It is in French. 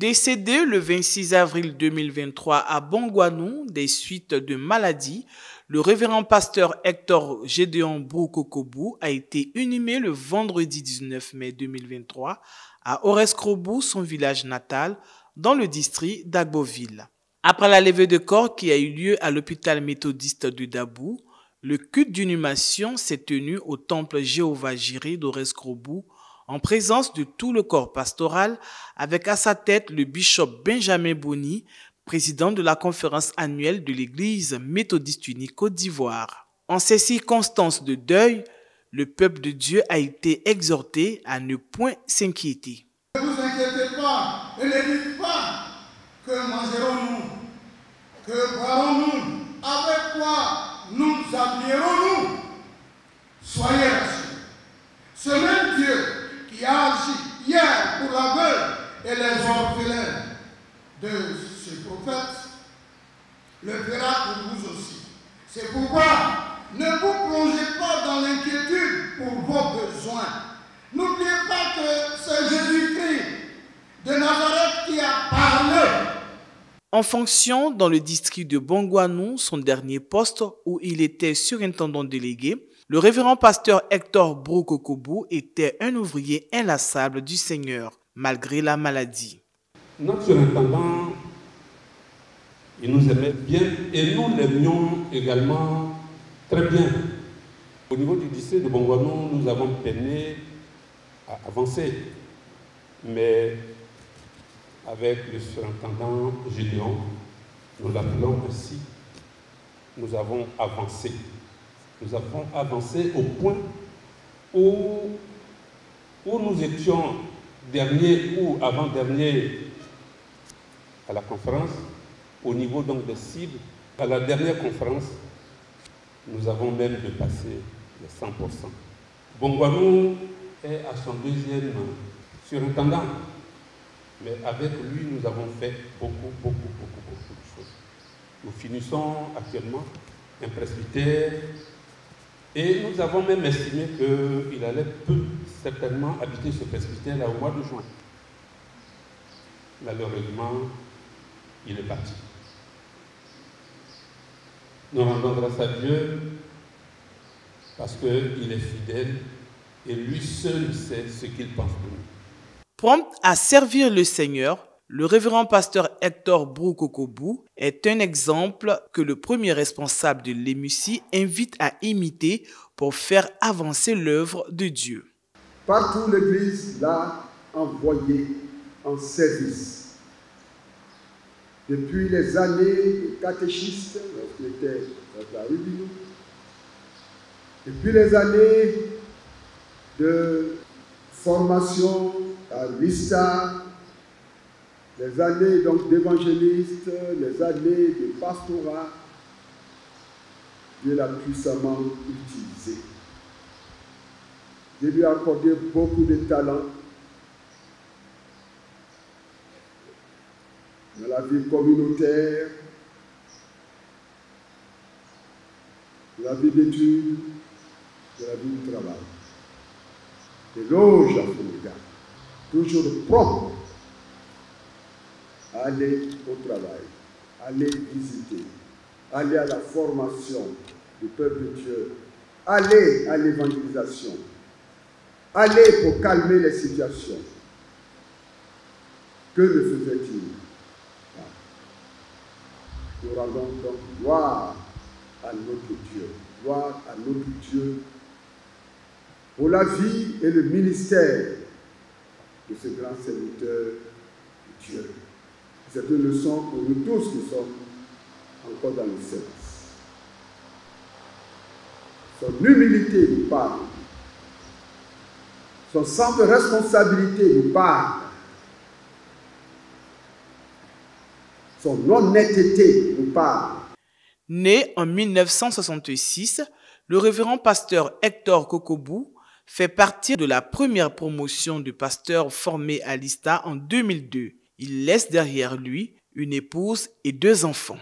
Décédé le 26 avril 2023 à Bongouanou des suites de maladie, le révérend pasteur Hector Gédéon Brou-Kokobou a été inhumé le vendredi 19 mai 2023 à Oreskrobou, son village natal, dans le district d'Agboville. Après la levée de corps qui a eu lieu à l'hôpital méthodiste de Dabou, le culte d'inhumation s'est tenu au temple Jéhovah-Jireh d'Oreskrobou, en présence de tout le corps pastoral, avec à sa tête le bishop Benjamin Boni, président de la conférence annuelle de l'Église méthodiste unique Côte d'Ivoire. En ces circonstances de deuil, le peuple de Dieu a été exhorté à ne point s'inquiéter. Ne vous inquiétez pas et ne dites pas que mangerons-nous, que boirons-nous, avec quoi nous habillerons-nous. Soyez rassurés. Ce même Dieu qui a agi hier pour la veuve et les orphelins de ce prophète, le fera pour vous aussi. C'est pourquoi ne vous plongez pas dans l'inquiétude pour vos besoins. N'oubliez pas que c'est Jésus-Christ de Nazareth qui a parlé. En fonction dans le district de Bongouanou, son dernier poste où il était surintendant délégué, le révérend pasteur Hector Brou-Kokobou était un ouvrier inlassable du Seigneur, malgré la maladie. Notre surintendant, il nous aimait bien et nous l'aimions également très bien. Au niveau du district de Bongouanou, nous avons peiné à avancer, mais avec le surintendant Gédéon, nous l'appelons ainsi, nous avons avancé. Nous avons avancé au point où nous étions dernier ou avant-dernier à la conférence, au niveau donc des cibles. À la dernière conférence, nous avons même dépassé les 100%. Bongouanou est à son deuxième surintendant. Mais avec lui, nous avons fait beaucoup de choses. Nous finissons actuellement un presbytère et nous avons même estimé qu'il allait peu certainement habiter ce presbytère-là au mois de juin. Malheureusement, il est parti. Nous rendons grâce à Dieu parce qu'il est fidèle et lui seul sait ce qu'il pense de nous. Prompt à servir le Seigneur, le révérend pasteur Hector Brou-Kokobou est un exemple que le premier responsable de l'EMUCI invite à imiter pour faire avancer l'œuvre de Dieu. Partout l'Église l'a envoyé en service. Depuis les années de catéchistes, lorsqu'il était à la Rubino, depuis les années de formation à l'ISTA, les années d'évangéliste, les années de pastorat, Dieu l'a puissamment utilisé. Dieu lui a accordé beaucoup de talents dans la vie communautaire, dans la vie d'études, dans la vie du travail. Éloge à son égard, toujours prompt à aller au travail, aller visiter, aller à la formation du peuple de Dieu, aller à l'évangélisation, aller pour calmer les situations. Que ne faisait-il? Nous rendons donc gloire à notre Dieu, gloire à notre Dieu pour la vie et le ministère de ce grand serviteur de Dieu. C'est une leçon pour nous tous qui sommes encore dans le service. Son humilité nous parle. Son sens de responsabilité nous parle. Son honnêteté nous parle. Né en 1966, le révérend pasteur Hector Kokobou fait partie de la première promotion de pasteurs formés à l'ISTA en 2002. Il laisse derrière lui une épouse et 2 enfants.